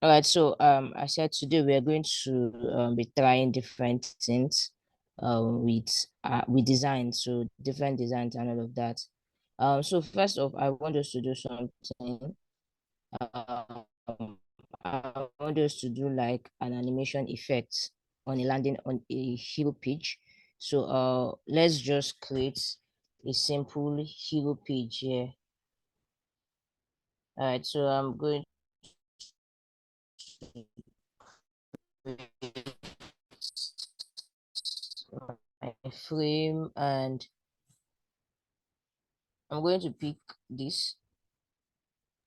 All right, so I said today we are going to be trying different things with design, so different designs and all of that. So first off, I want us to do something. Um, I want us to do like an animation effect on a landing on a hero page. So let's just create a simple hero page here. All right, so I'm going to my frame, and I'm going to pick this,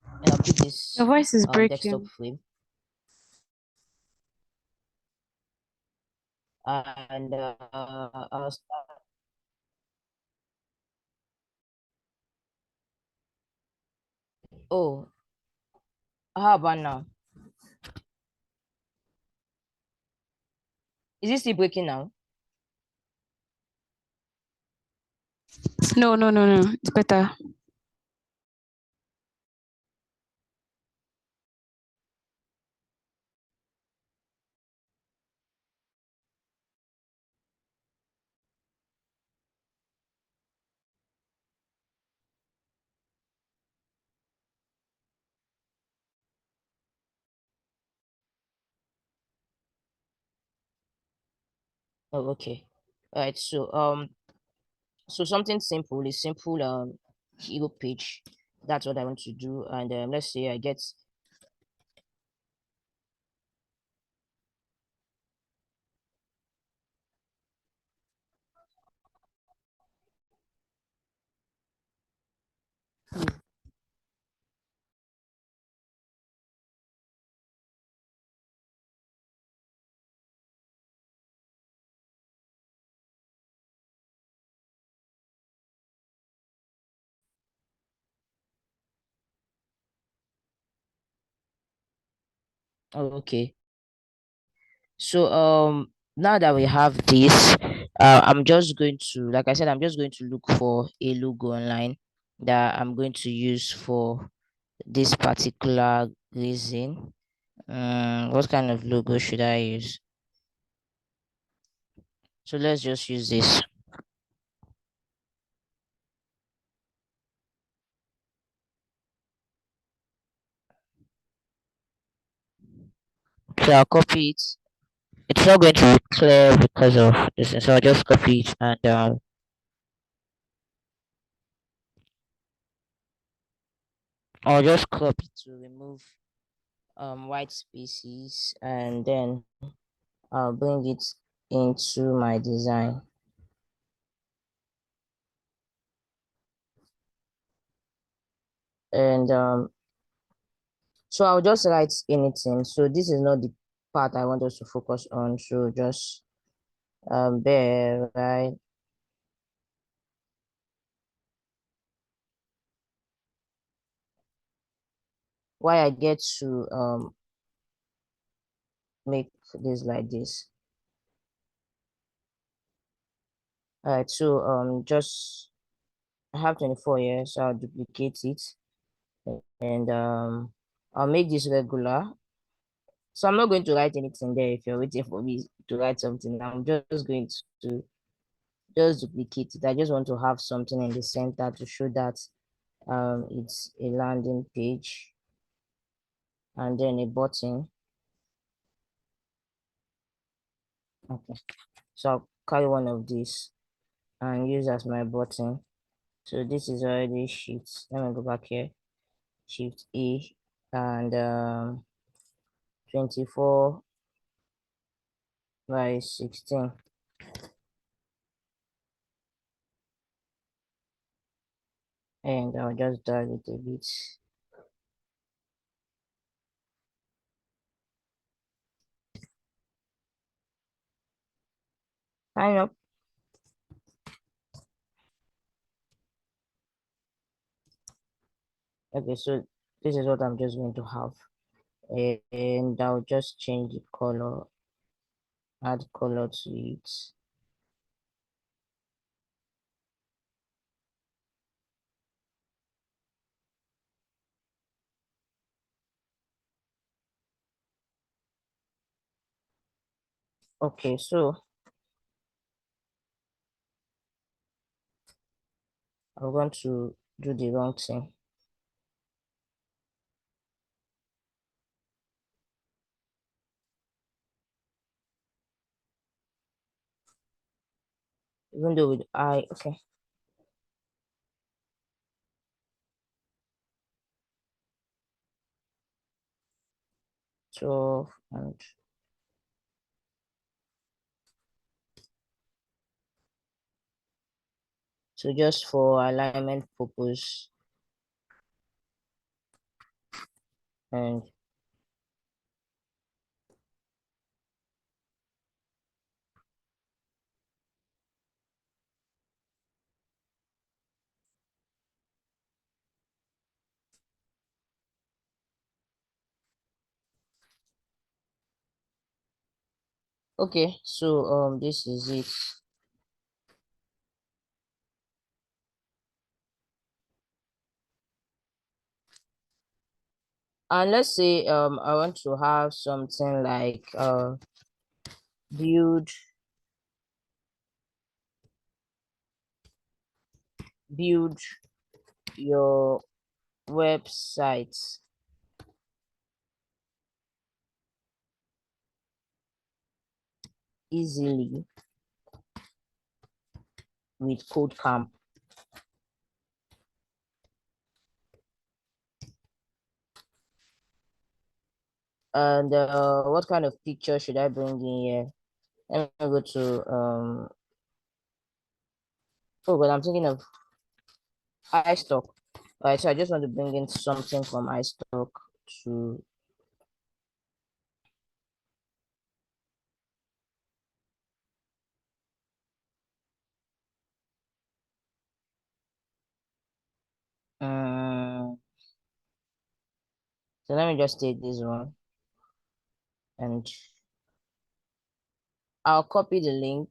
and I'll pick Your this voice is desktop breaking. frame, and I'll start. Oh, how about now? Is it still breaking now? No, no, no, no. It's better. Oh, okay. All right. So something simple is simple hero page. That's what I want to do, and let's say I get. Oh, okay. So now that we have this, I'm just going to, like I said, I'm just going to look for a logo online that I'm going to use for this particular reason. What kind of logo should I use? So let's just use this. So I'll copy it. It's not going to be clear because of this, so I'll just copy it, and I'll just crop it to remove white spaces, and then I'll bring it into my design. And so I'll just write anything. So this is not the part I want us to focus on. So just bear, right? Why I get to make this like this. All right, so just I have 24 years, so I'll duplicate it, and I'll make this regular. So I'm not going to write anything there. If you're waiting for me to write something, I'm just going to just duplicate it. I just want to have something in the center to show that it's a landing page, and then a button. Okay, so I'll carry one of these and use as my button. So this is already shift. Let me go back here. Shift E, and 24 by 16. And I'll just drag it a bit. Sign up. Okay, so this is what I'm just going to have. And I'll just change the color, add color to it. Okay, so I'm going to do the wrong thing. Even though with I, okay. So, and so just for alignment purpose, and okay, so this is it. And let's say I want to have something like build build your website easily with KodeCamp. And what kind of picture should I bring in here? Let me go to oh, but I'm thinking of iStock. All right, so I just want to bring in something from iStock to so let me just take this one and I'll copy the link.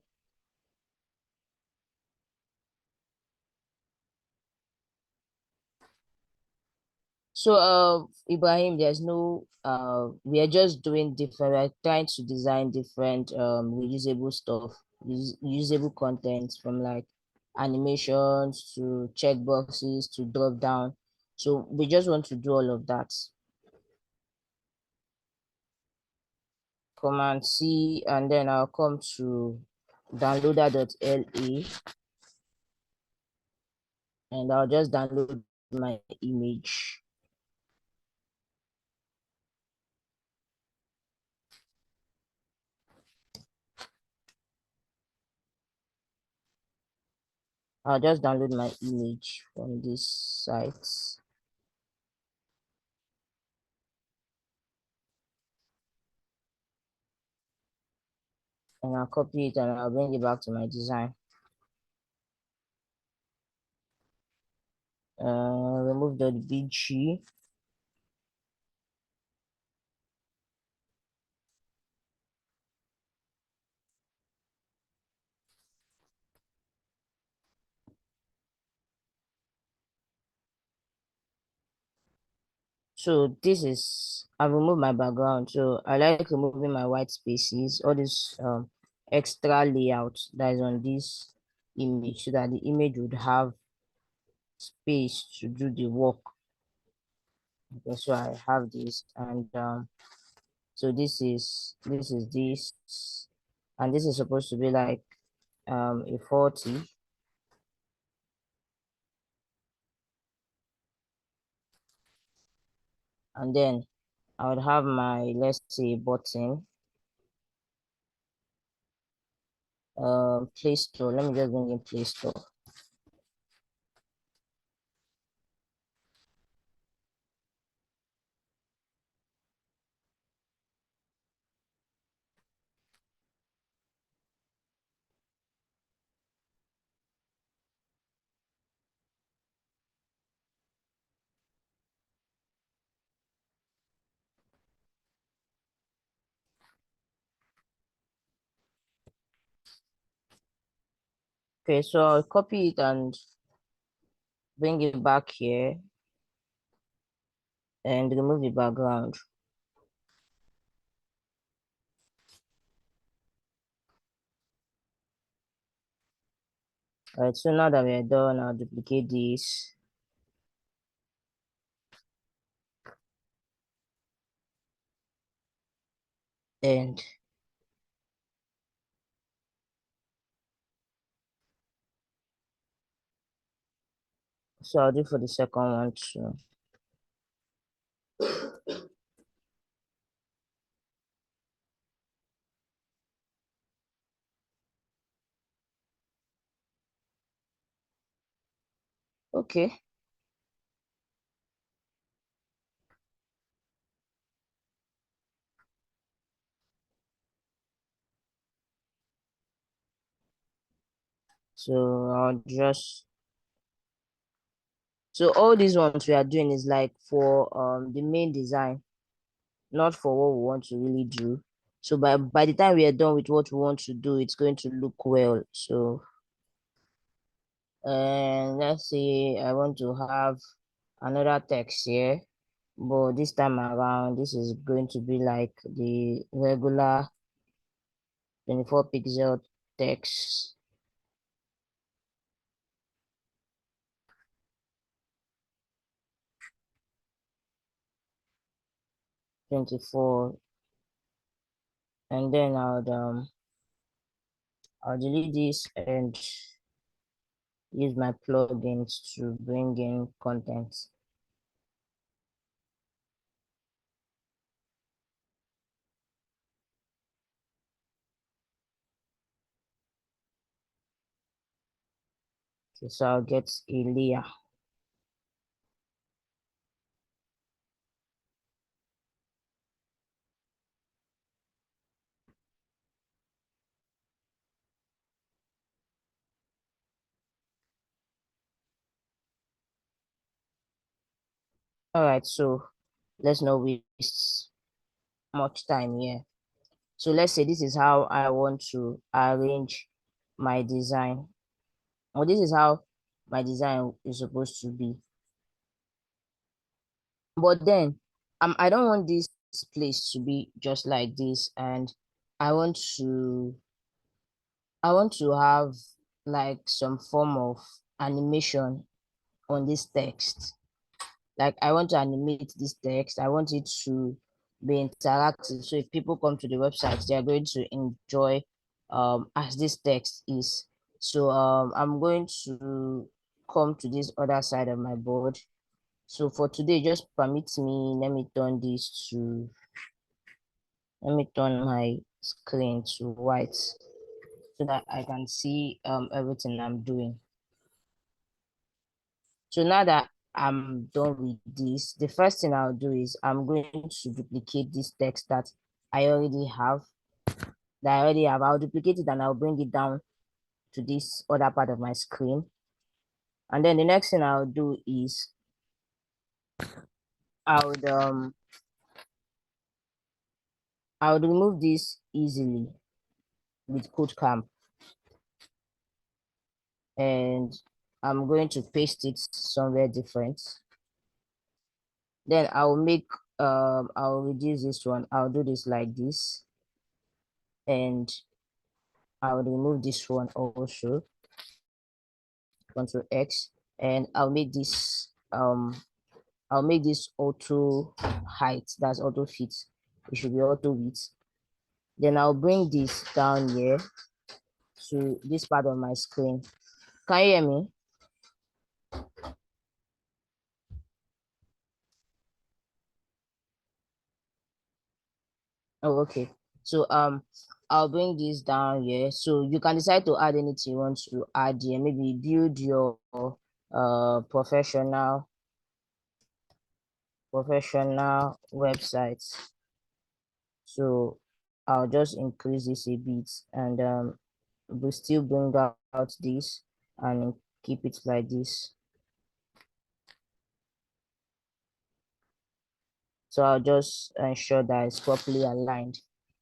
So Ibrahim, there's no we are just doing different, we're trying to design different reusable stuff, usable content from like animations to checkboxes to drop down. So we just want to do all of that. Command C, and then I'll come to downloader.la and I'll just download my image. I'll just download my image from this site and I'll copy it and I'll bring it back to my design. Remove the BG. So this is, I've removed my background. So I like removing my white spaces, all this extra layout that is on this image so that the image would have space to do the work. Okay, so I have this and so this and this is supposed to be like a 40. And then I would have my, let's say, button, Play Store. Let me just bring in Play Store. Okay, so I'll copy it and bring it back here and remove the background. All right, so now that we are done, I'll duplicate this. And so I'll do for the second one too. Okay. So I'll just, so all these ones we are doing is like for the main design, not for what we want to really do. So by the time we are done with what we want to do, it's going to look well. So and let's say I want to have another text here, but this time around this is going to be like the regular 24 pixel text. Twenty-four, and then I'll delete this and use my plugins to bring in content. Okay, so I'll get a layer. All right, so let's not waste much time here. So let's say this is how I want to arrange my design, or this is how my design is supposed to be. But then I don't want this place to be just like this, and I want to I want to have like some form of animation on this text. Like I want to animate this text. I want it to be interactive. So if people come to the website, they are going to enjoy as this text is. So I'm going to come to this other side of my board. So for today, just permit me, let me turn my screen to white so that I can see everything I'm doing. So now that I'm done with this, the first thing I'll do is I'm going to duplicate this text that I already have, I'll duplicate it and I'll bring it down to this other part of my screen. And then the next thing I'll do is I would um I would remove this easily with KodeCamp, and I'm going to paste it somewhere different. Then I'll reduce this one. I'll do this like this, and I'll remove this one also. Control X, and I'll make this auto height. That's auto fit. It should be auto width. Then I'll bring this down here to this part of my screen. Can you hear me? Oh, okay. So I'll bring this down here. So you can decide to add anything you want to add here. Maybe build your professional websites. So I'll just increase this a bit, and we'll still bring out this and keep it like this. So I'll just ensure that it's properly aligned.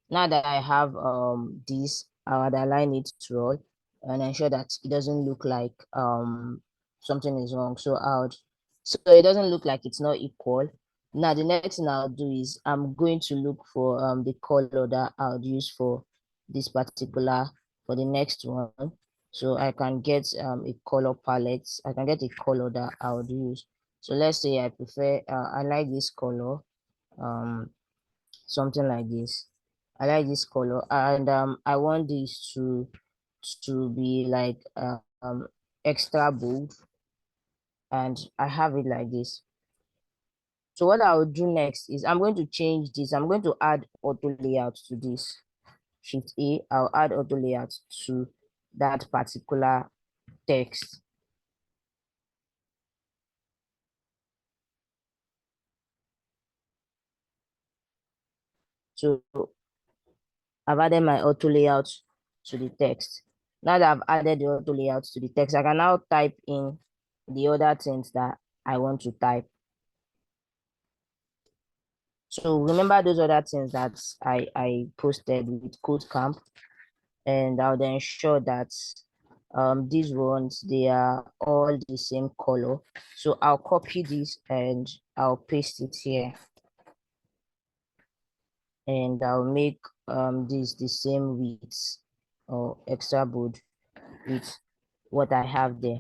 Now that I have this, I would align it to all and ensure that it doesn't look like something is wrong. So it doesn't look like it's not equal. Now the next thing I'll do is I'm going to look for the color that I'll use for this particular for the next one. So I can get a color palette. I can get a color that I would use. So let's say I prefer, I like this color, um, something like this. I like this color, and I want this to be like extra bold, and I have it like this. So what I will do next is I'm going to change this. I'm going to add auto layout to this. Shift A, I'll add auto layout to that particular text. So I've added my auto layout to the text. Now that I've added the auto layout to the text, I can now type in the other things that I want to type. So remember those other things that I posted with KodeCamp, and I'll ensure that these ones, they are all the same color. So I'll copy this and I'll paste it here, and I'll make this the same width or extra bold with what I have there.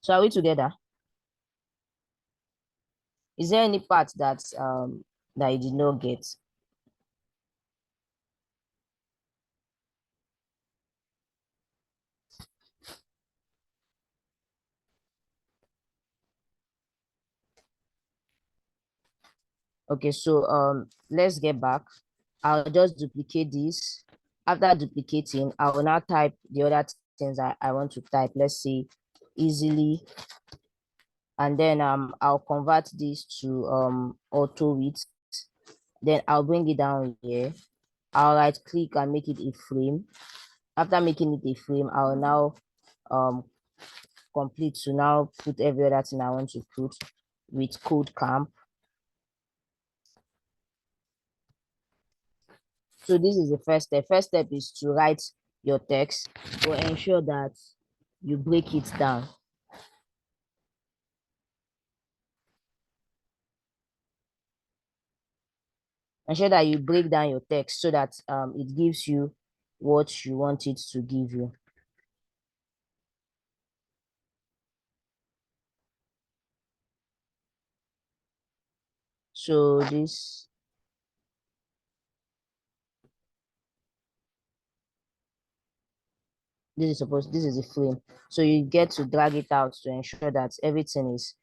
So are we together? Is there any part that you did not get? Okay, so let's get back. I'll just duplicate this. After duplicating, I will now type the other things I want to type. Let's say easily, and then I'll convert this to auto width. Then I'll bring it down here. I'll right click and make it a frame. After making it a frame, I'll now um complete to now put every other thing I want to put with KodeCamp. So this is the first step. First step is to write your text, but ensure that you break it down. Ensure that you break down your text so that it gives you what you want it to give you. So this is a frame. So you get to drag it out to ensure that everything is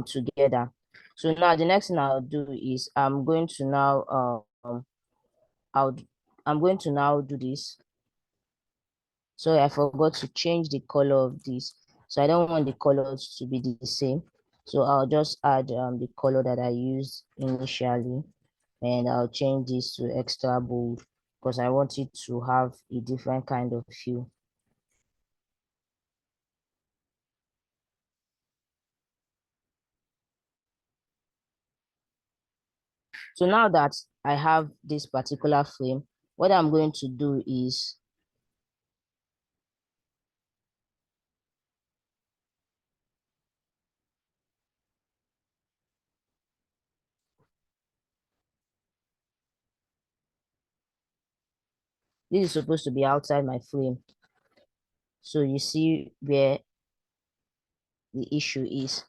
together. So now the next thing I'll do is I'll I'm going to now do this. So I forgot to change the color of this. So I don't want the colors to be the same. So I'll just add the color that I used initially, and I'll change this to extra bold because I want it to have a different kind of feel. So now that I have this particular frame, what I'm going to do is this is supposed to be outside my frame. So you see where the issue is.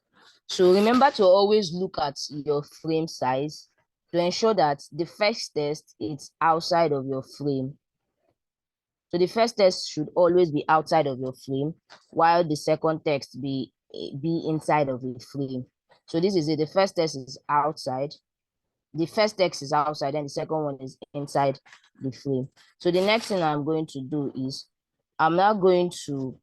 So remember to always look at your frame size to ensure that the first text is outside of your frame. So the first text should always be outside of your frame, while the second text be inside of the frame. So this is it. The first text is outside. The first text is outside, and the second one is inside the frame. So the next thing I'm going to do is I'm now going to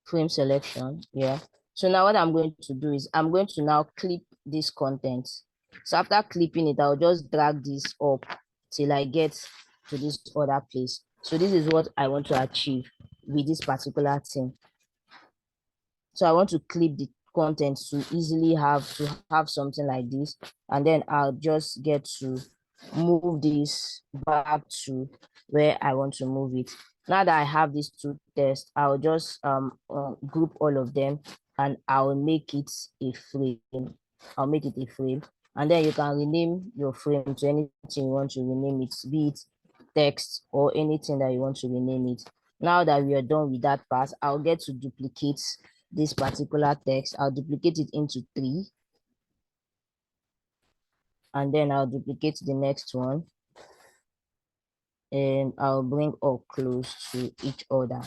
frame selection. Yeah. So now what I'm going to do is I'm going to now clip this content. So after clipping it, I'll just drag this up till I get to this other place. So this is what I want to achieve with this particular thing. So I want to clip the content to easily have something like this, and then I'll just get to move this back to where I want to move it. Now that I have these two tests, I'll just group all of them, and I'll make it a frame. I'll make it a frame, and then you can rename your frame to anything you want to rename it, be it text or anything that you want to rename it. Now that we are done with that part, I'll get to duplicate this particular text. I'll duplicate it into 3, and then I'll duplicate the next one, and I'll bring all close to each other.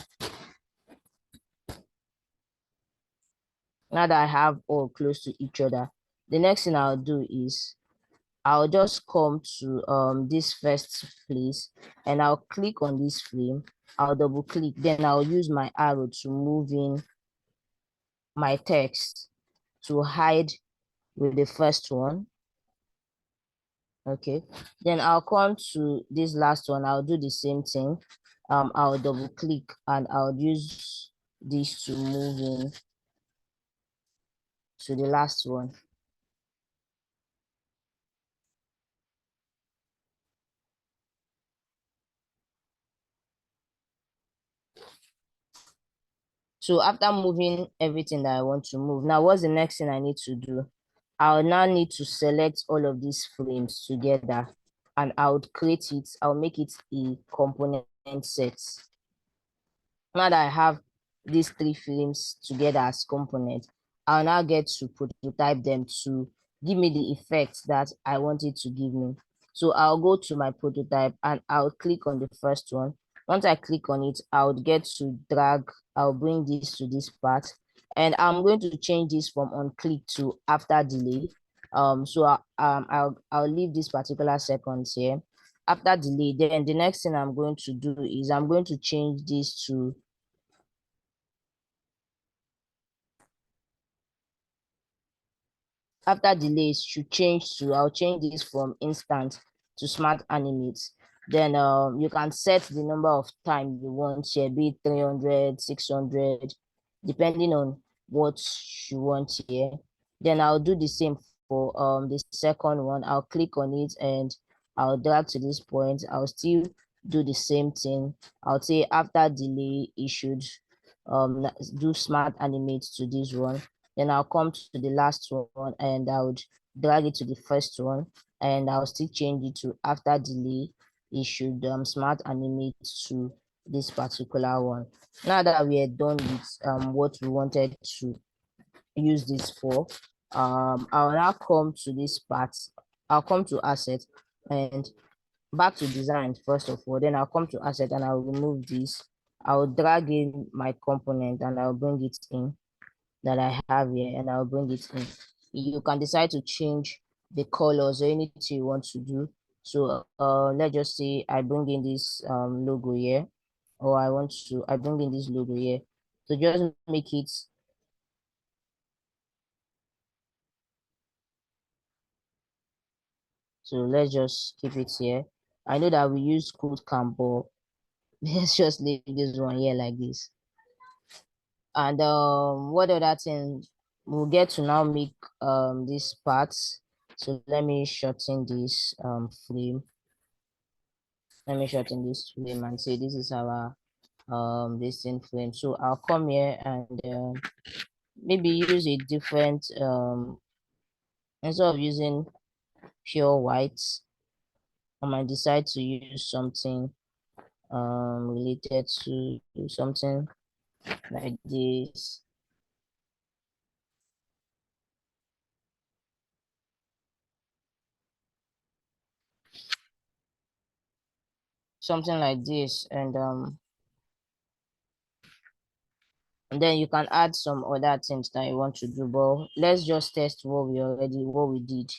Now that I have all close to each other, the next thing I'll do is I'll just come to this first place, and I'll click on this frame. I'll double click, then I'll use my arrow to move in my text to hide with the first one. Okay, then I'll come to this last one. I'll do the same thing. I'll double click, and I'll use this to move in to the last one. So after moving everything that I want to move, now what's the next thing I need to do? I'll now need to select all of these frames together, and I would create it. I'll make it a component set. Now that I have these 3 frames together as components, I'll now get to prototype them to give me the effect that I want it to give me. So I'll go to my prototype, and I'll click on the first one. Once I click on it, I'll get to drag, I'll bring this to this part, and I'm going to change this from on click to after delay. I'll leave this particular seconds here. After delay, then the next thing I'm going to do is I'm going to change this to after delays should change to, I'll change this from instant to smart animates. Then you can set the number of time you want here, be it 300, 600, depending on what you want here. Then I'll do the same for the second one. I'll click on it, and I'll drag to this point. I'll still do the same thing. I'll say after delay it should do smart animate to this one. Then I'll come to the last one, and I would drag it to the first one, and I'll still change it to after delay it should smart animate to this particular one. Now that we are done with what we wanted to use this for, I'll now come to this part. I'll come to asset, and back to design first of all. Then I'll come to asset, and I'll remove this. I'll drag in my component, and I'll bring it in that I have here, and I'll bring it in. You can decide to change the colors or anything you want to do. So let's just say I bring in this logo here, or I bring in this logo here. So just make it so let's just keep it here. I know that we use KodeCamp, but let's just leave this one here like this. And what other thing we'll get to now make these parts. So let me shorten this frame. Let me shorten this frame and say this is our this thing frame. So I'll come here and maybe use a different instead of using pure white, I might decide to use something related to something like this. Something like this, and then you can add some other things that you want to do, but let's just test what we did.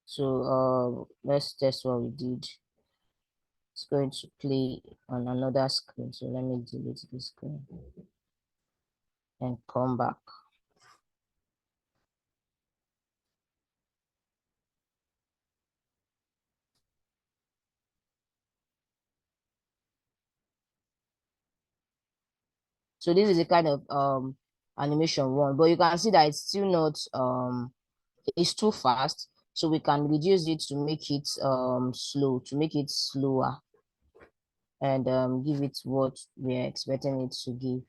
So let's test what we did. It's going to play on another screen, so let me delete this screen and come back. So this is a kind of animation one, but you can see that it's still not it's too fast. So we can reduce it to make it slow, to make it slower, and give it what we're expecting it to give.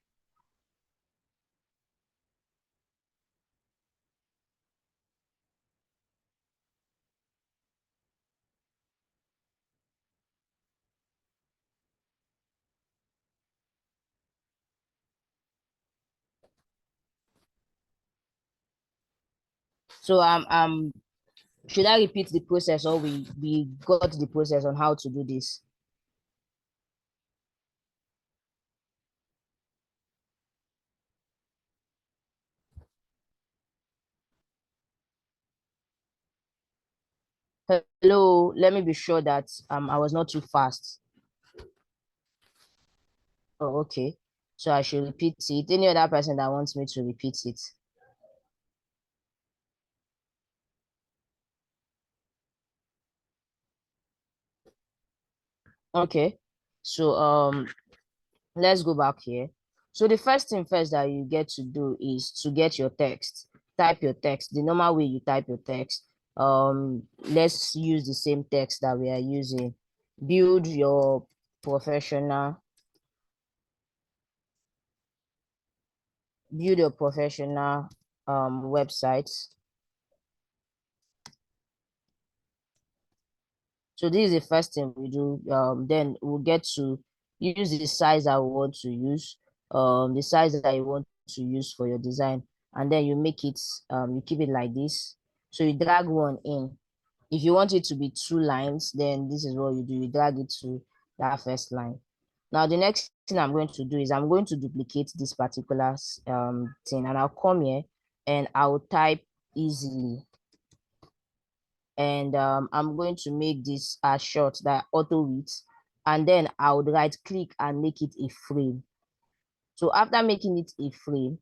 So should I repeat the process, or we got the process on how to do this? Hello, let me be sure that I was not too fast. Oh, okay. So I should repeat it. Any other person that wants me to repeat it? Okay. So let's go back here. So the first thing first that you get to do is to get your text. Type your text. The normal way you type your text. Let's use the same text that we are using. Build your professional build your professional website. So this is the first thing we do. Then we'll get to use the size that we want to use, the size that you want to use for your design, and then you make it, you keep it like this. So you drag one in. If you want it to be 2 lines, then this is what you do. You drag it to that first line. Now the next thing I'm going to do is I'm going to duplicate this particular thing, and I'll come here and I'll type easily, and I'm going to make this as short that auto width, and then I would right click and make it a frame. So after making it a frame,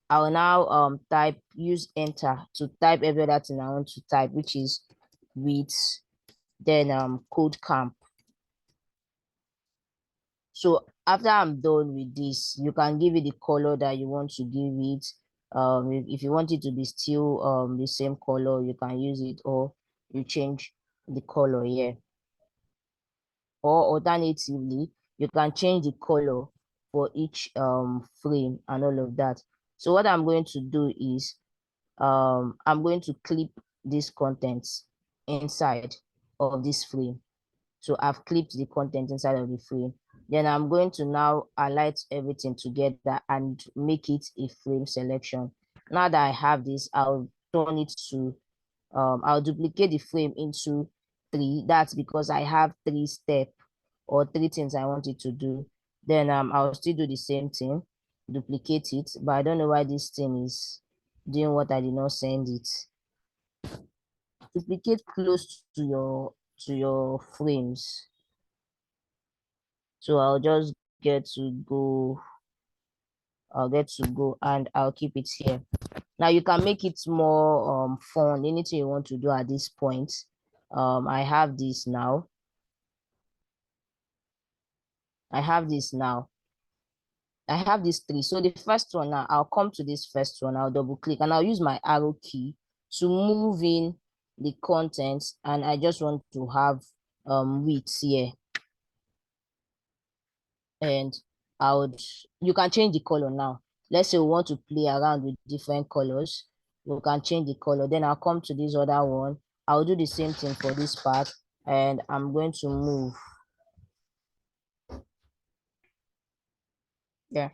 I'll now use enter to type every other thing I want to type, which is width, then KodeCamp. So after I'm done with this, you can give it the color that you want to give it. If you want it to be still the same color, you can use it, or you change the color here. Or alternatively, you can change the color for each frame and all of that. So what I'm going to do is I'm going to clip these contents inside of this frame. So I've clipped the content inside of the frame. Then I'm going to now highlight everything together and make it a frame selection. Now that I have this, I'll turn it to I'll duplicate the frame into 3. That's because I have 3 steps or 3 things I want it to do. Then I'll still do the same thing, duplicate it, but I don't know why this thing is doing what I did not send it. Duplicate close to your frames. So I'll get to go and I'll keep it here. Now you can make it more fun, anything you want to do at this point. I have this now. I have this now. I have these 3. So the first one now, I'll come to this first one, I'll double click and I'll use my arrow key to move in the contents, and I just want to have width here. And you can change the color now. Let's say we want to play around with different colors. We can change the color. Then I'll come to this other one. I'll do the same thing for this part, and I'm going to move. Yeah.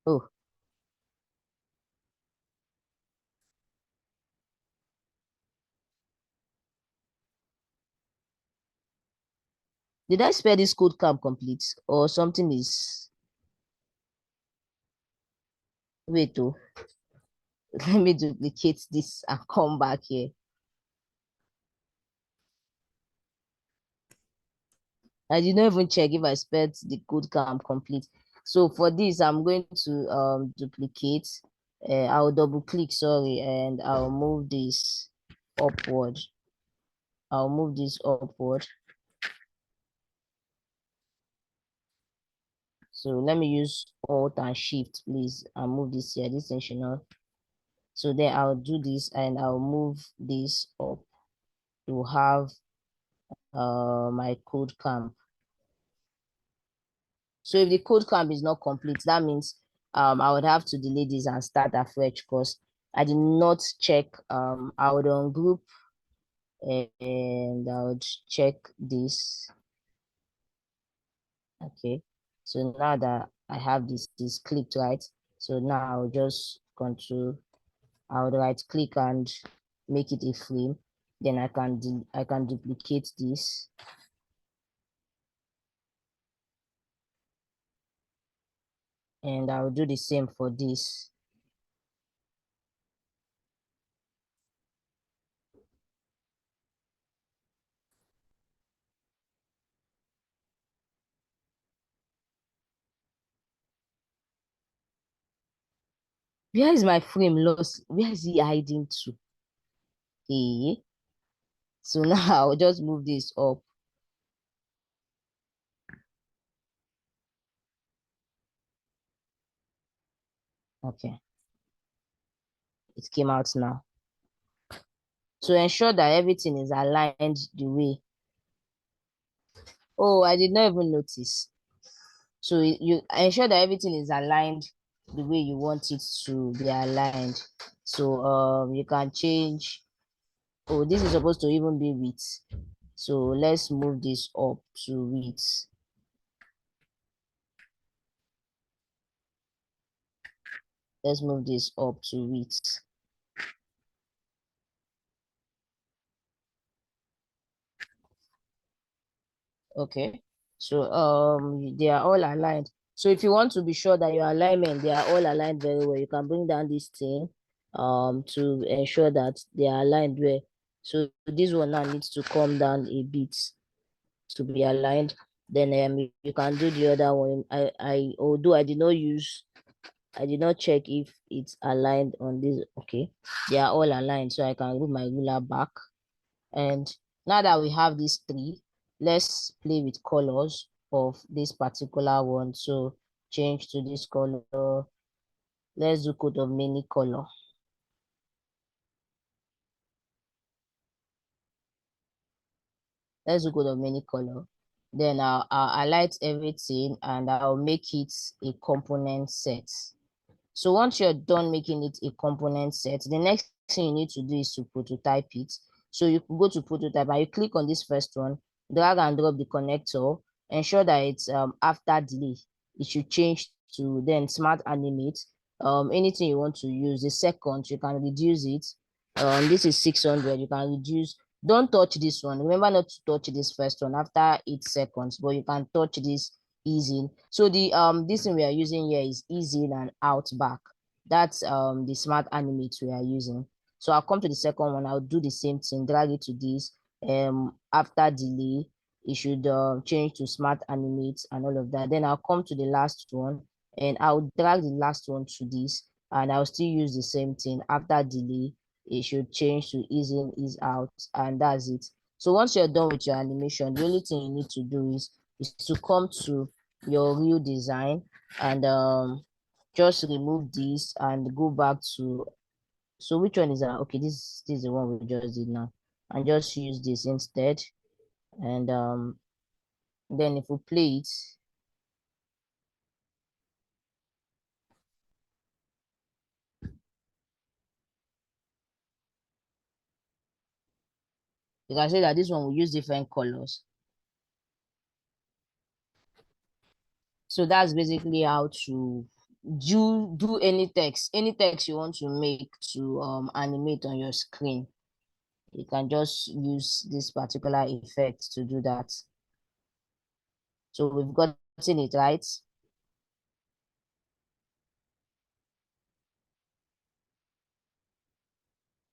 Oh, did I spell this KodeCamp complete or something is? Wait, oh, let me duplicate this and come back here. I did not even check if I spelled the KodeCamp complete. So for this, I'm going to duplicate. I'll double click, sorry, and I'll move this upward. I'll move this upward. So let me use Alt and Shift, please, and move this here. This thing should not. So then I'll do this and I'll move this up to have my KodeCamp. So if the KodeCamp is not complete, that means I would have to delete this and start afresh because I did not check. I would ungroup and I would check this. Okay, so now that I have this clicked, right? So now I'll just control. I would right click and make it a frame. Then I can duplicate this. And I'll do the same for this. Where is my frame lost? Where is he hiding to? Okay. So now I'll just move this up. Okay. It came out now. So ensure that everything is aligned the way. Oh, I did not even notice. So you ensure that everything is aligned the way you want it to be aligned. So you can change. Oh, this is supposed to even be width. So let's move this up to width. Let's move this up to width. Okay. So they are all aligned. So if you want to be sure that your alignment, they are all aligned very well, you can bring down this thing to ensure that they are aligned well. So this one now needs to come down a bit to be aligned. Then you can do the other one. Although I did not check if it's aligned on this. Okay, they are all aligned, so I can move my ruler back. And now that we have these three, let's play with colors of this particular one. So change to this color. Let's do code of many color. Let's do code of many color. Then I'll highlight everything and I'll make it a component set. So once you're done making it a component set, the next thing you need to do is to prototype it. So you can go to prototype and you click on this first one, drag and drop the connector, ensure that it's after delay. It should change to then smart animate. Anything you want to use. The second, you can reduce it. This is 600. You can reduce. Don't touch this one. Remember not to touch this first one after 8 seconds, but you can touch this easy. So the this thing we are using here is easy and out back. That's the smart animate we are using. So I'll come to the second one. I'll do the same thing, drag it to this. After delay, it should change to smart animate and all of that. Then I'll come to the last one and I'll drag the last one to this, and I'll still use the same thing. After delay, it should change to ease in, ease out, and that's it. So once you're done with your animation, the only thing you need to do is to come to your real design and just remove this and go back to. So which one is that? Okay, this is the one we just did now, and just use this instead. And then if we play it, you can say that this one will use different colors. So that's basically how to do any text you want to make to animate on your screen. You can just use this particular effect to do that. So we've gotten it right.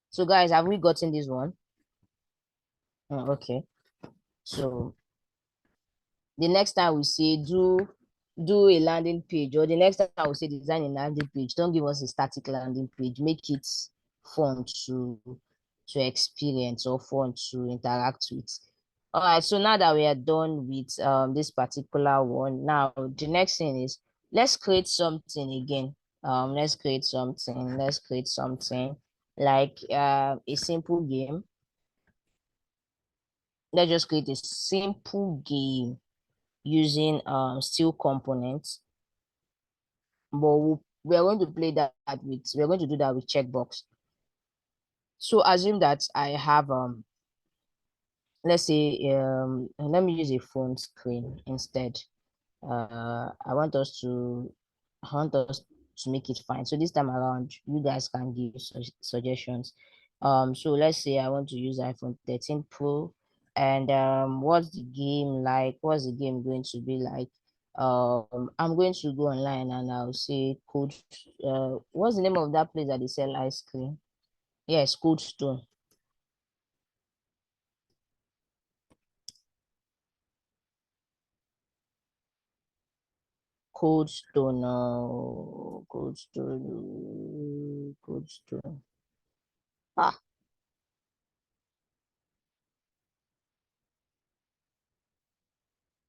So guys, have we gotten this one? Oh, okay. So the next time we say do a landing page, or the next time I will say design a landing page, don't give us a static landing page. Make it fun to to experience or fun to interact with. All right, so now that we are done with this particular one, now the next thing is let's create something again. Let's create something like a simple game. Let's just create a simple game using steel components, but we are going to play that with we're going to do that with checkbox. So assume that I have let's say let me use a phone screen instead. I want us to make it fine. So this time around, you guys can give suggestions. So let's say I want to use iPhone 13 Pro, and what's the game like? What's the game going to be like? I'm going to go online and I'll say code. What's the name of that place that they sell ice cream? Yes, Cold Stone. Cold Stone. Cold Stone. Cold Stone. Ah,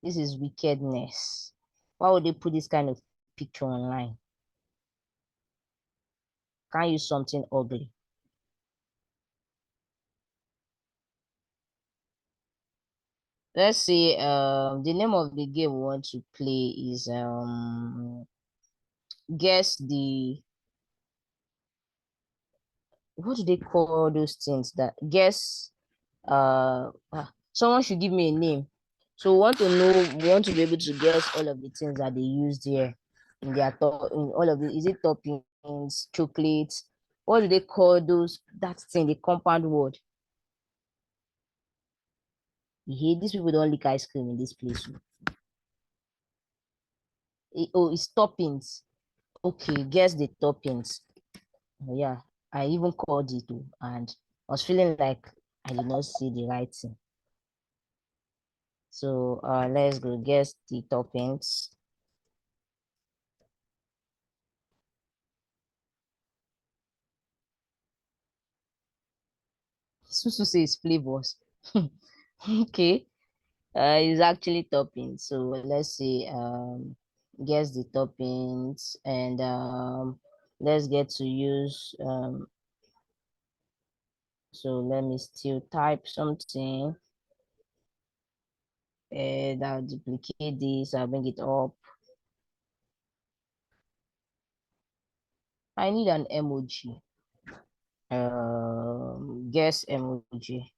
this is wickedness. Why would they put this kind of picture online? Can't use something ugly. Let's say the name of the game we want to play is guess the what do they call those things that guess someone should give me a name. So we want to know, we want to be able to guess all of the things that they used here in their top in all of the is it toppings, chocolates, what do they call those that thing, the compound word? Yeah, these people don't like ice cream in this place. Oh, it's toppings. Okay, guess the toppings. Oh, yeah, I even called it too, and I was feeling like I did not see the right thing. So let's go guess the toppings. Susu says flavors. Okay, it's actually toppings. So let's see, guess the toppings, and let's get to use so let me still type something. And I'll duplicate this, I'll bring it up. I need an emoji. Guess emoji.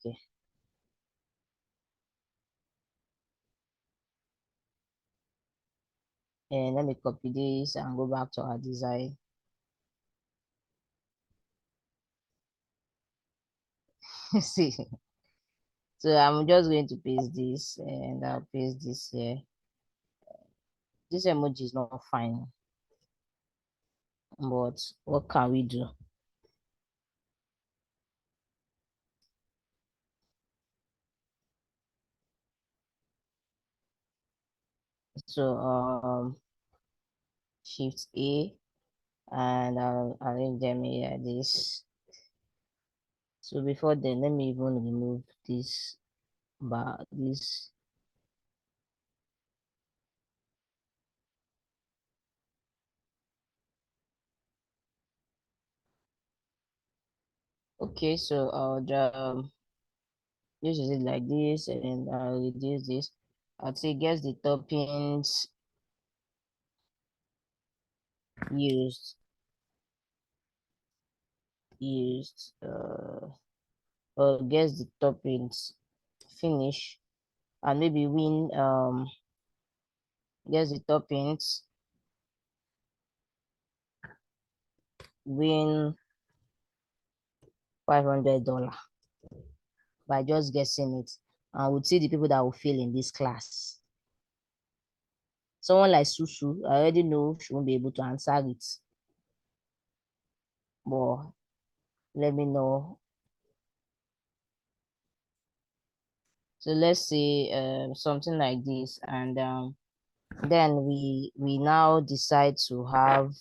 Okay. And let me copy this and go back to our design. See. So I'm just going to paste this and I'll paste this here. This emoji is not fine, but what can we do? So Shift A, and I'll arrange them here this. So before then, let me even remove this bar, this. Okay, so this is it like this, and I'll reduce this. I'll say guess the toppings used used or guess the toppings finish, and maybe win guess the toppings win $500 by just guessing it, and we'll see the people that will fail in this class. Someone like Susu, I already know she won't be able to answer it, but let me know. So let's say something like this, and Then we now decide to have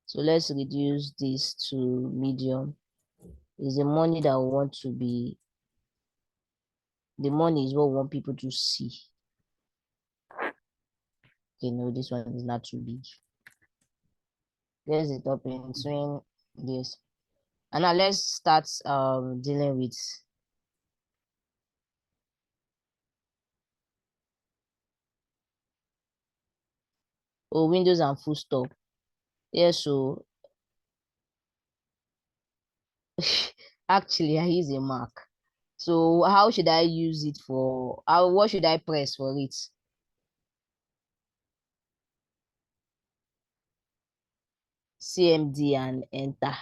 so let's reduce this to medium. Is the money that we want to be, the money is what we want people to see. Okay, no, this one is not too big. There's the top in between this. And now let's start dealing with Windows and full stop. Yeah, so actually I use a Mac. So how should I use it for? What should I press for it? CMD and enter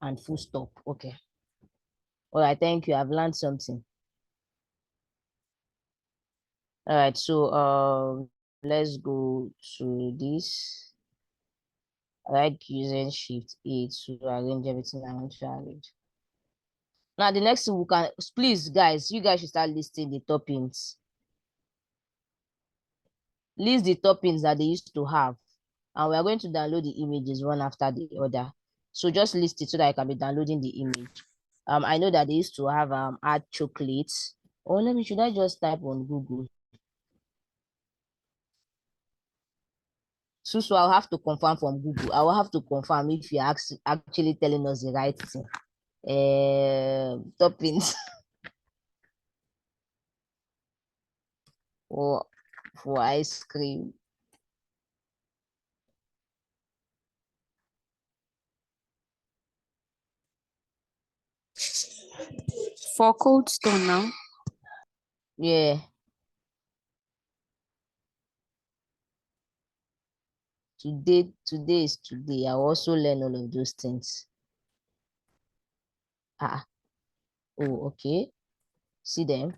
and full stop. Okay. All right. Thank you. I've learned something. All right. So let's go to this. I like using Shift A to arrange everything I want to arrange. Now the next thing we can, please guys, you guys should start listing the toppings. List the toppings that they used to have, and we are going to download the images one after the other. So just list it so that I can be downloading the image. I know that they used to have add chocolates. Oh, should I just type on Google? So I'll have to confirm from Google. I will have to confirm if you're actually telling us the right thing. Toppings for ice cream. For Cold Stone now. Yeah. Today is today. I will also learn all of those things. Oh, okay. See them.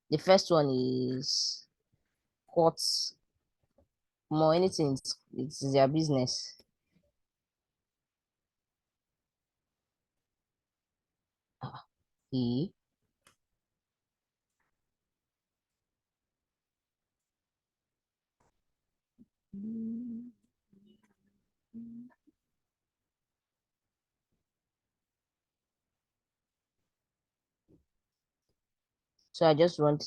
The first one is quartz. More anything, it's their business. E. So I just want.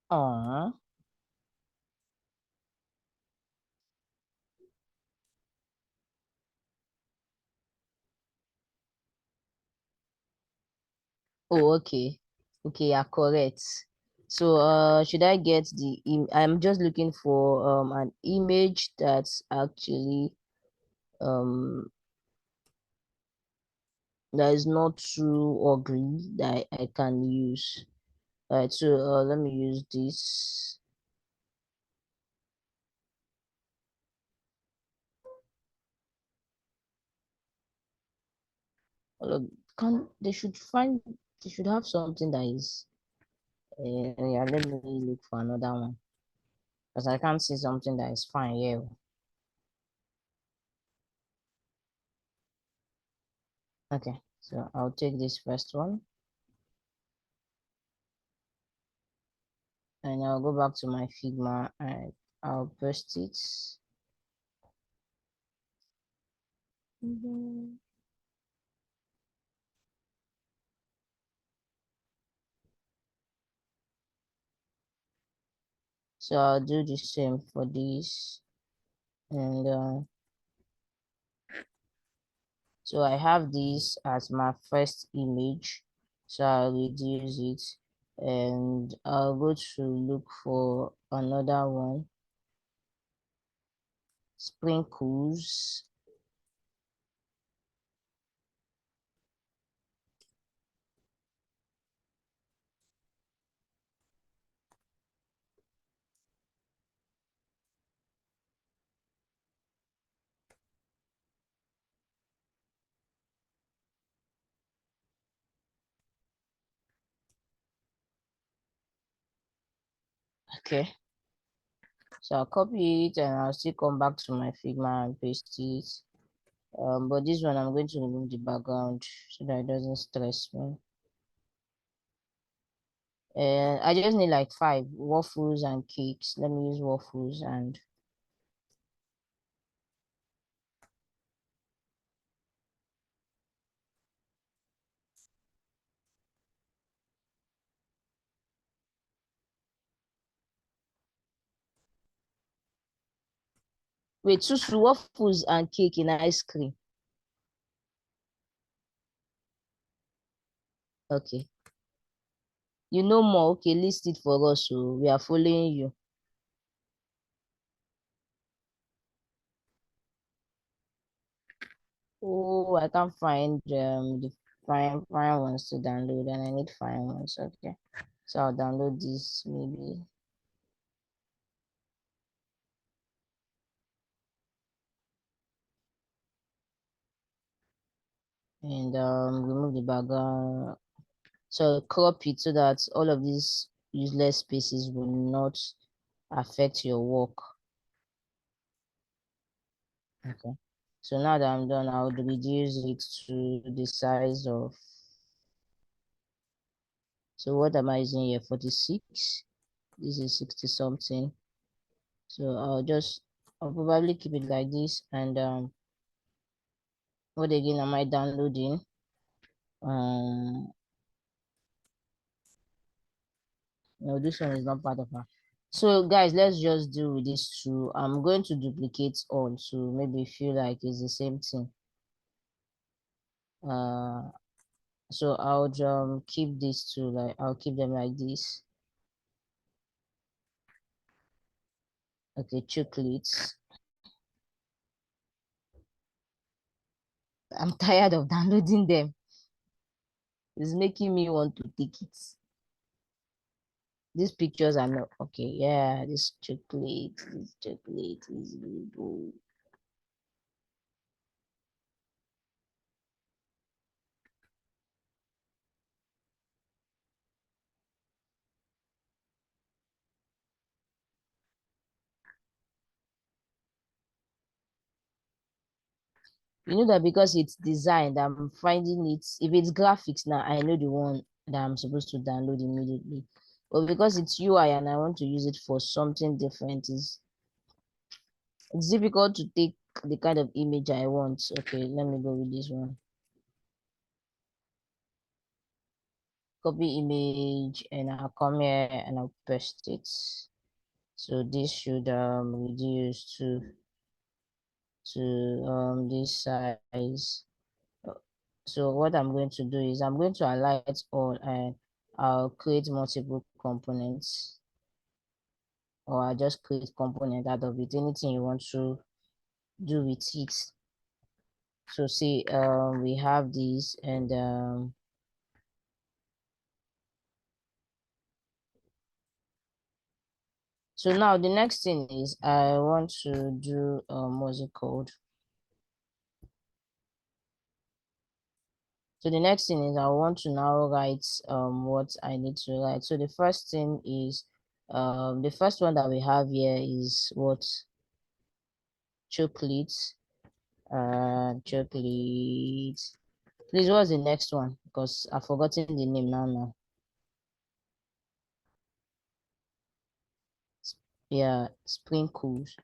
Oh, okay. Okay, you're correct. So should I get the I'm just looking for an image that's actually um that is not too ugly that I can use. All right, so let me use this. Can they should find they should have something that is yeah, let me look for another one because I can't see something that is fine here. Okay, so I'll take this first one and I'll go back to my Figma and I'll paste it. So I'll do the same for this and so I have this as my first image, so I'll reduce it and I'll go to look for another one, sprinkles. Okay, so I'll copy it and I'll still come back to my Figma and paste it But this one I'm going to remove the background so that it doesn't stress me. And I just need like 5 waffles and cakes. Let me use waffles and wait, two waffles and cake in ice cream. Okay. You know more. Okay, list it for us. So we are following you. Oh, I can't find the fine ones to download, and I need fine ones. Okay, so I'll download this maybe. And remove the background. So crop it so that all of these useless spaces will not affect your work. Okay. So now that I'm done, I would reduce it to the size of. So what am I using here? 46. This is 60 something. So I'll probably keep it like this. And what again am I downloading? No, this one is not part of her. So guys, let's just do with this two. I'm going to duplicate all to maybe feel like it's the same thing. So I'll keep these two, like I'll keep them like this. Okay, chocolates. I'm tired of downloading them. It's making me want to take it. These pictures are not okay. Yeah, this chocolate is good. You know that because it's designed, I'm finding it. If it's graphics now, I know the one that I'm supposed to download immediately. But because it's UI and I want to use it for something different, it's difficult to take the kind of image I want. Okay, let me go with this one. Copy image, and I'll come here and I'll paste it. So this should reduce to this size. So what I'm going to do is I'm going to highlight all and I'll create multiple components, or I'll just create component out of it. Anything you want to do with it. So see, we have these, and so now the next thing is I want to do what's it called? So the next thing is I want to now write what I need to write. So the first thing is the first one that we have here is what? Chocolates. Chocolate. Please, what's the next one? Because I've forgotten the name now. Yeah, sprinkles.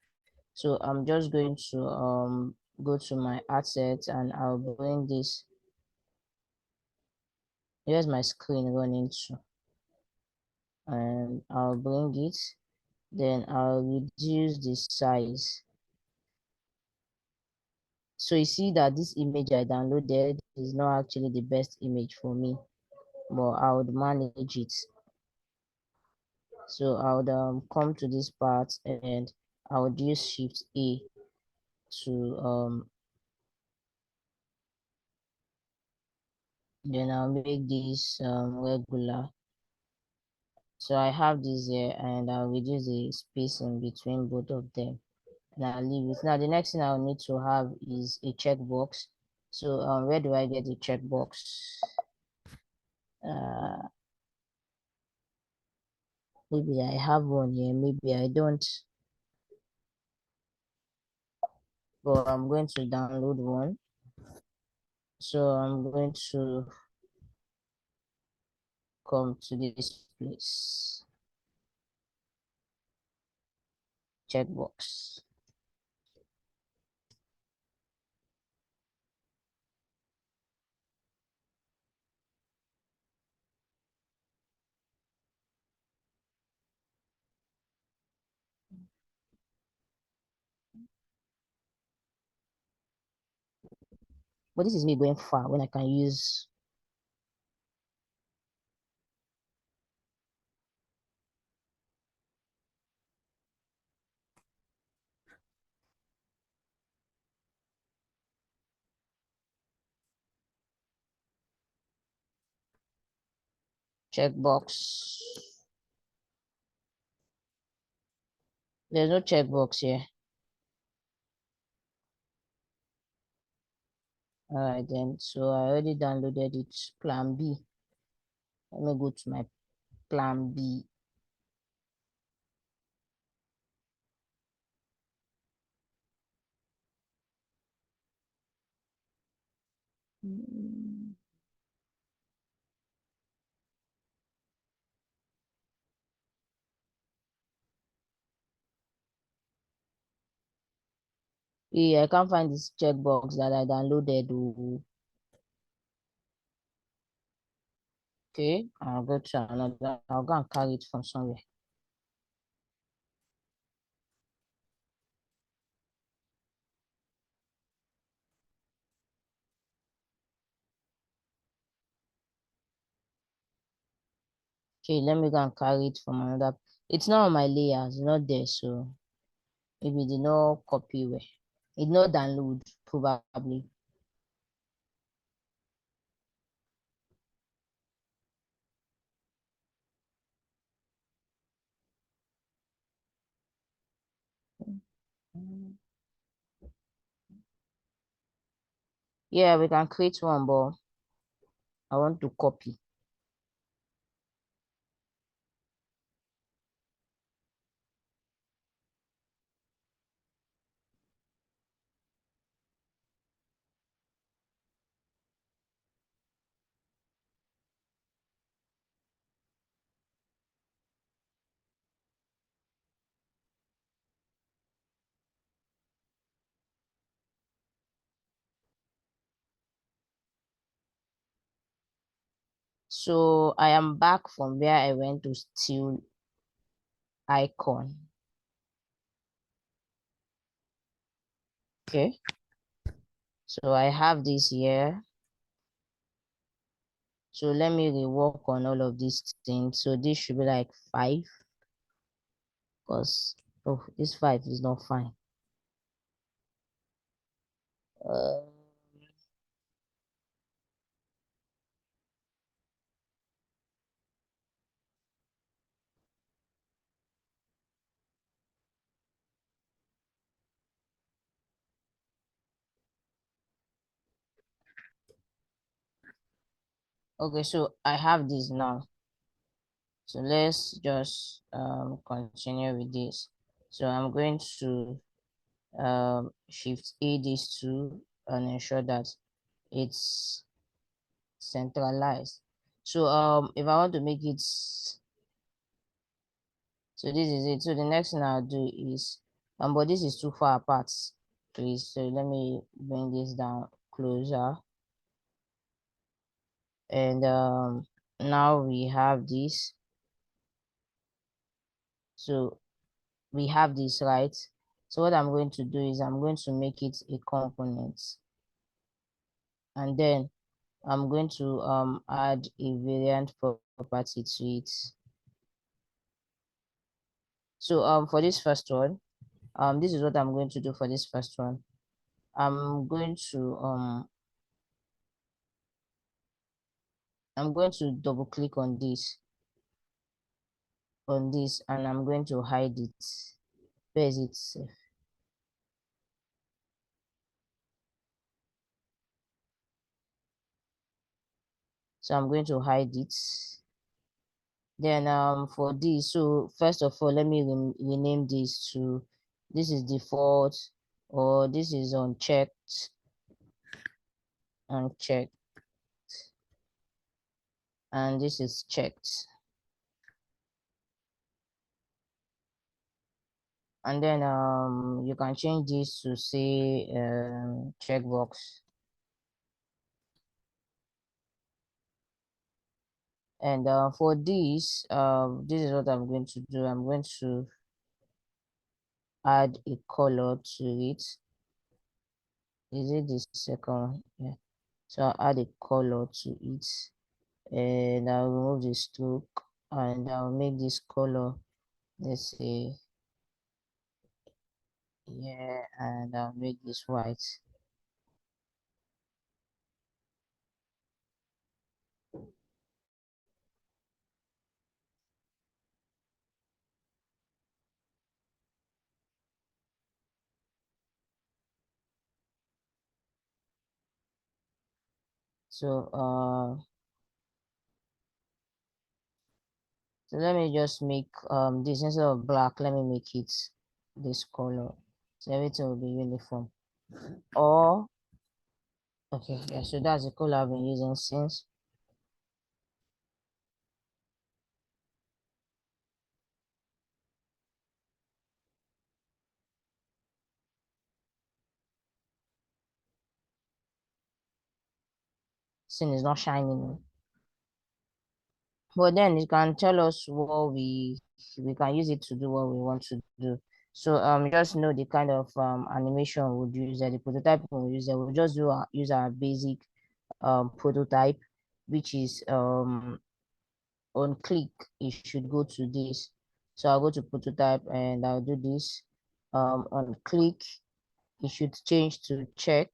So I'm just going to go to my assets and I'll bring this. Here's my screen running to, and I'll bring it. Then I'll reduce the size. So you see that this image I downloaded is not actually the best image for me, but I would manage it. So I would come to this part and I would use Shift A to then I'll make this regular. So I have this here and I'll reduce the spacing between both of them and I'll leave it. Now the next thing I'll need to have is a checkbox. So where do I get the checkbox? Uh, Maybe I have one here, maybe I don't. but I'm going to download one. So I'm going to come to this place, checkbox. But this is me going far when I can use checkbox. There's no checkbox here. All right then. So I already downloaded it. Plan B. Let me go to my plan B. Yeah, I can't find this checkbox that I downloaded. Okay, I'll go to another. I'll go and carry it from somewhere. Okay, let me go and carry it from another. It's not on my layer. It's not there, so maybe they no copy where. It no download probably. Yeah, we can create one, but I want to copy. So I am back from where I went to steal icon. Okay. So I have this here. So let me rework on all of these things. So this should be like 5 because this 5 is not fine. Uh, okay, so I have this now. So let's just continue with this. So I'm going to shift A these two and ensure that it's centralized. So if I want to make it, so this is it. So the next thing I'll do is but this is too far apart, please. So let me bring this down closer. And now we have this. So we have this, right? So what I'm going to do is I'm going to make it a component, and then I'm going to add a variant property to it. So for this first one, this is what I'm going to do for this first one. I'm going to double click on this, and I'm going to hide it. Where is it? So I'm going to hide it. Then for this, so first of all, let me rename this to, this is default, or this is unchecked, unchecked, and this is checked. And then you can change this to say checkbox. And for this is what I'm going to do. I'm going to add a color to it. Is it the second one? Yeah. So I'll add a color to it, and I'll remove the stroke, and I'll make this color, let's say, yeah, and I'll make this white. So let me just make this, instead of black, let me make it this color, so everything will be uniform. Or okay, yeah, so that's the color I've been using since. Since it's not shining. But then it can tell us what we can use it to do what we want to do. So just know the kind of animation we'll use there, the prototype we'll use there. We'll just use our basic prototype, which is on click, it should go to this. So I'll go to prototype and I'll do this. On click, it should change to check,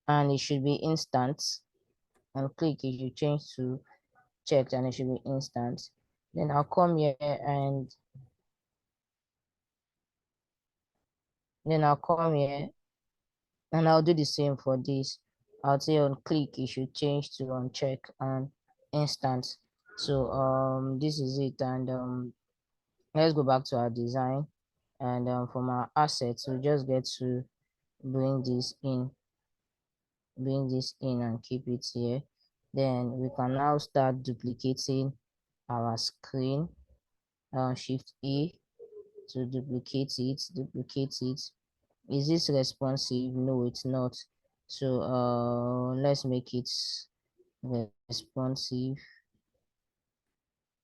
and it should be instant. On click, it should change to checked, and it should be instant. Then I'll come here and I'll do the same for this. I'll say on click, it should change to on check and instant. So this is it. And let's go back to our design. And from our assets, we just get to bring this in, and keep it here. Then we can now start duplicating our screen. Shift A to duplicate it. Is this responsive? No, it's not. So let's make it responsive.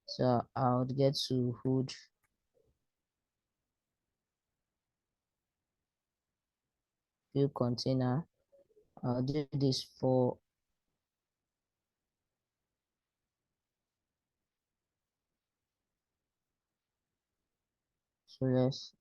So I'll get to hood, view container. I'll do this for so let's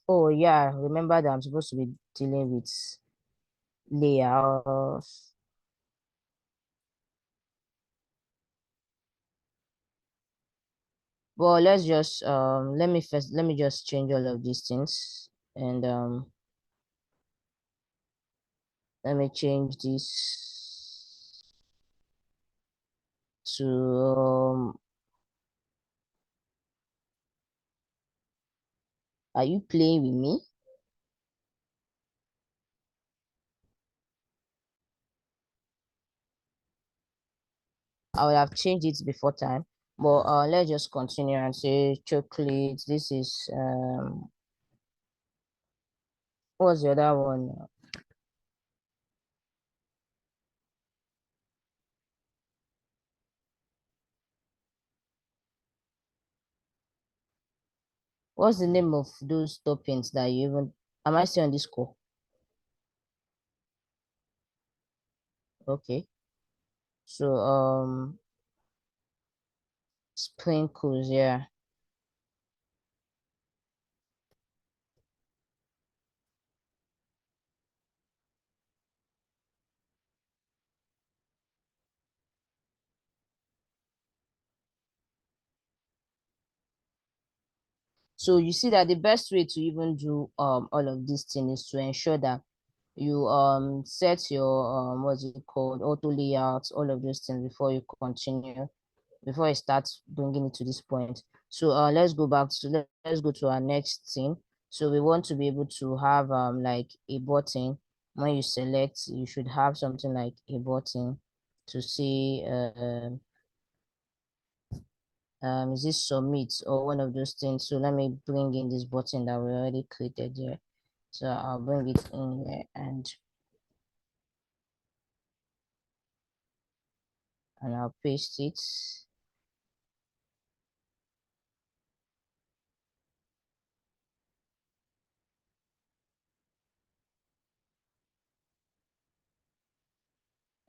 oh yeah, remember that I'm supposed to be dealing with layers. Well, let's just let me just change all of these things, and let me change this to are you playing with me? I would have changed it before time, but let's just continue and say chocolate. This is what's the other one? What's the name of those toppings that you even am I still on this call? Okay. So sprinkles, yeah. So you see that the best way to even do all of these things is to ensure that you set your what's it called, auto layouts, all of those things before you continue, before you start bringing it to this point. So let's go back to let's go to our next thing. So we want to be able to have like a button. When you select, you should have something like a button to say is this submit or one of those things. So let me bring in this button that we already created here. So I'll bring it in here and I'll paste it.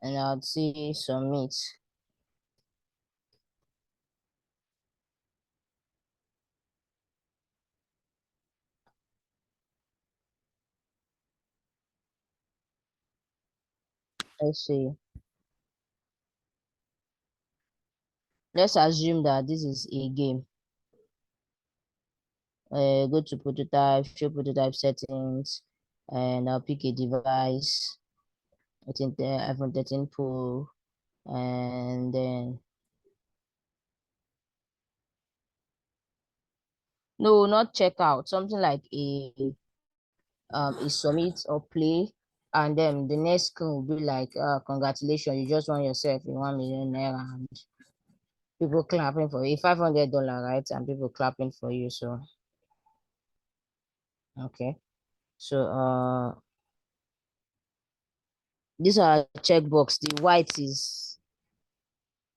And I'll see submit. Let's see. Let's assume that this is a game. Go to prototype, show prototype settings, and I'll pick a device. I think the iPhone 13 Pro, and then no, not checkout, something like a submit or play, and then the next screen will be like congratulations, you just won yourself in 1 million naira, and people clapping for you, $500, right? And people clapping for you. So okay, so these are checkbox. The white is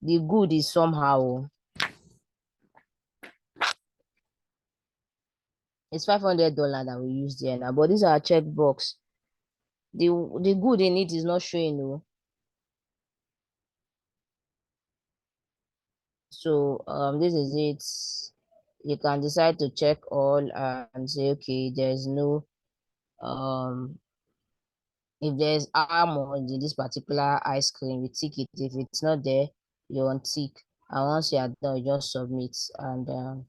the good is somehow it's $500 that we use there now, but these are checkbox. The good in it is not showing you. So this is it. You can decide to check all and say okay, there's no if there's almond in this particular ice cream, you tick it. If it's not there, you untick. And once you are done, you just submit. And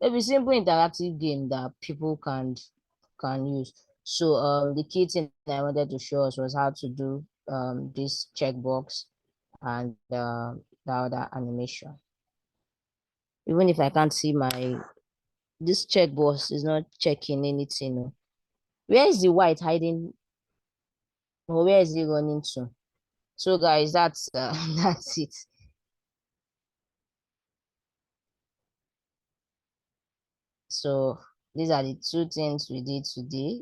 maybe simple interactive game that people can use. So the key thing I wanted to show us was how to do this checkbox and the other animation. Even if I can't see my this checkbox is not checking anything. No. Where is the white hiding? Or where is it running to? So guys, that's that's it. So these are the two things we did today.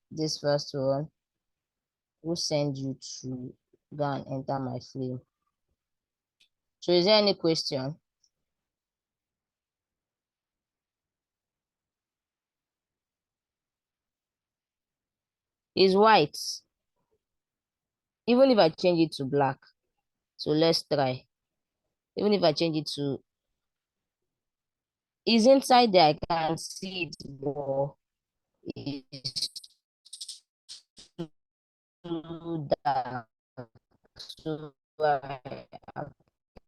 This first one will send you to go and enter my flame. So is there any question? Is white. Even if I change it to black. So let's try. Even if I change it to is inside there, I can see it, but it's too dark. So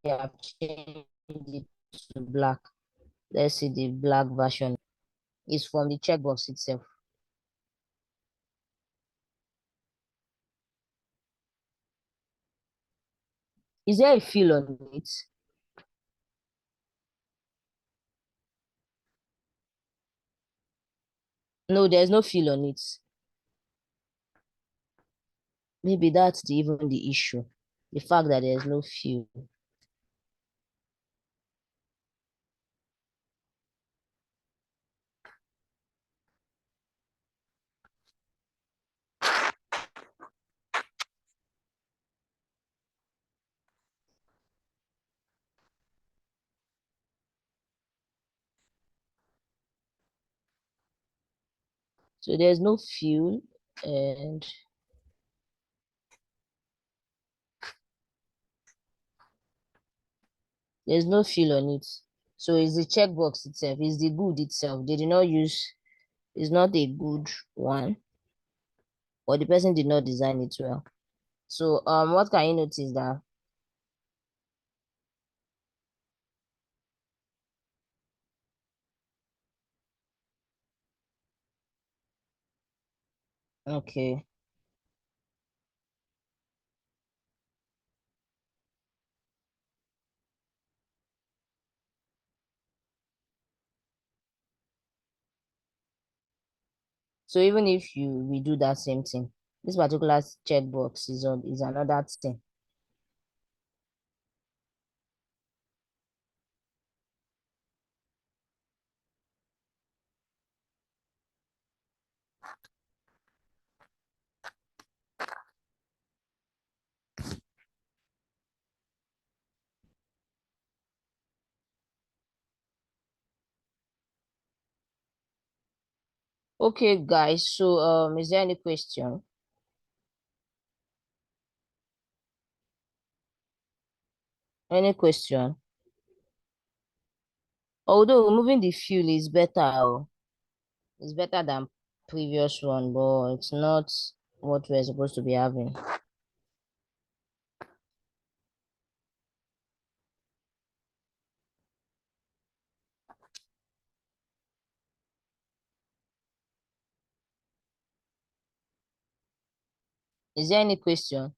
have changed it to black. Let's see the black version. It's from the checkbox itself. Is there a fill on it? No, there's no fill on it. Maybe that's even the issue. The fact that there's no fill. So there's no fill and there's no fill on it. So it's the checkbox itself, it's the good itself. They did not use, it's not a good one, or the person did not design it well. So what can you notice that Okay. So even if we do that same thing, this particular checkbox is another thing. Okay, guys. So is there any question? Any question? Although removing the fuel is better, it's better than previous one, but it's not what we're supposed to be having. Is there any question?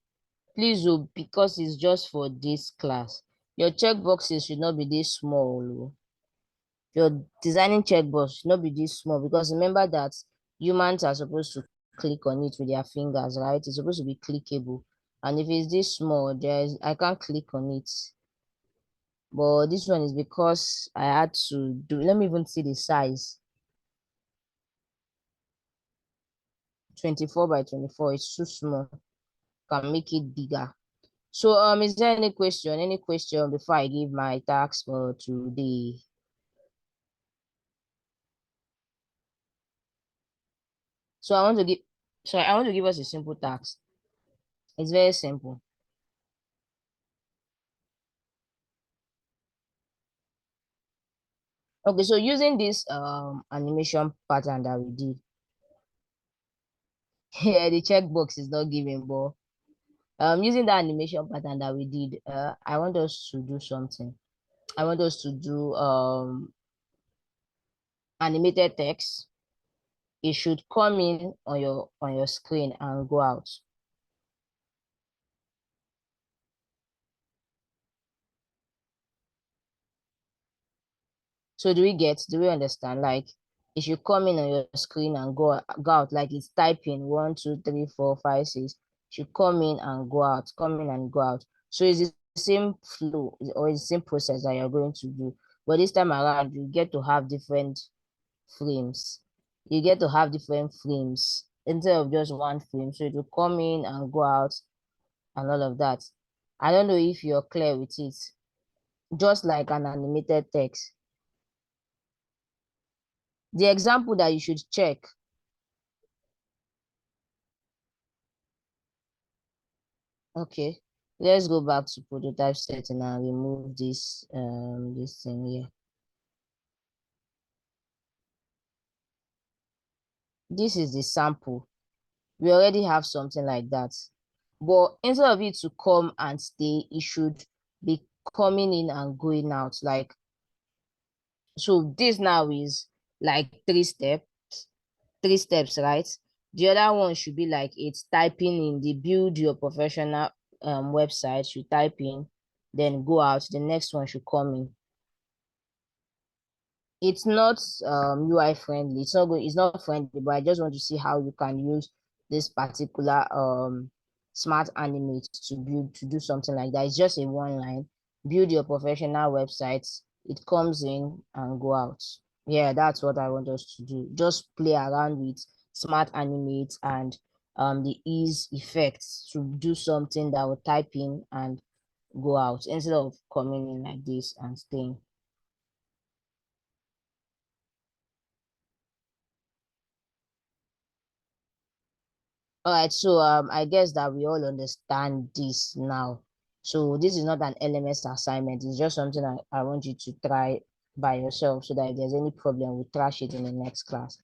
Please, because it's just for this class, your checkboxes should not be this small. Your designing checkbox should not be this small because remember that humans are supposed to click on it with their fingers, right? It's supposed to be clickable. And if it's this small, I can't click on it. But this one is because I had to do, let me even see the size. 24 by 24, it's too small. Can make it bigger. So is there any question? Any question before I give my task for today? So I want to give I want to give us a simple task. It's very simple. Okay, so using this animation pattern that we did, yeah, the checkbox is not giving, but using the animation pattern that we did, I want us to do something. I want us to do animated text. It should come in on your screen and go out. So do we understand? Like it should come in on your screen and go out like it's typing 1, 2, 3, 4, 5, 6. Should come in and go out, come in and go out. So it's the same flow or it's the same process that you're going to do. But this time around, you get to have different frames. You get to have different frames instead of just one frame. So it will come in and go out and all of that. I don't know if you're clear with it. Just like an animated text. The example that you should check. Okay, let's go back to prototype setting and remove this thing here. This is the sample. We already have something like that. But instead of it to come and stay, it should be coming in and going out. Like so this now is like three steps, right? The other one should be like it's typing in the build your professional website, you type in, then go out. The next one should come in. It's not UI friendly. It's not good, it's not friendly, but I just want to see how you can use this particular smart animate to build to do something like that. It's just a one line. Build your professional websites. It comes in and go out. Yeah, that's what I want us to do. Just play around with smart animate and the ease effects to do something that will type in and go out instead of coming in like this and staying. All right, so I guess that we all understand this now. So this is not an LMS assignment. It's just something I want you to try by yourself so that if there's any problem, we trash it in the next class.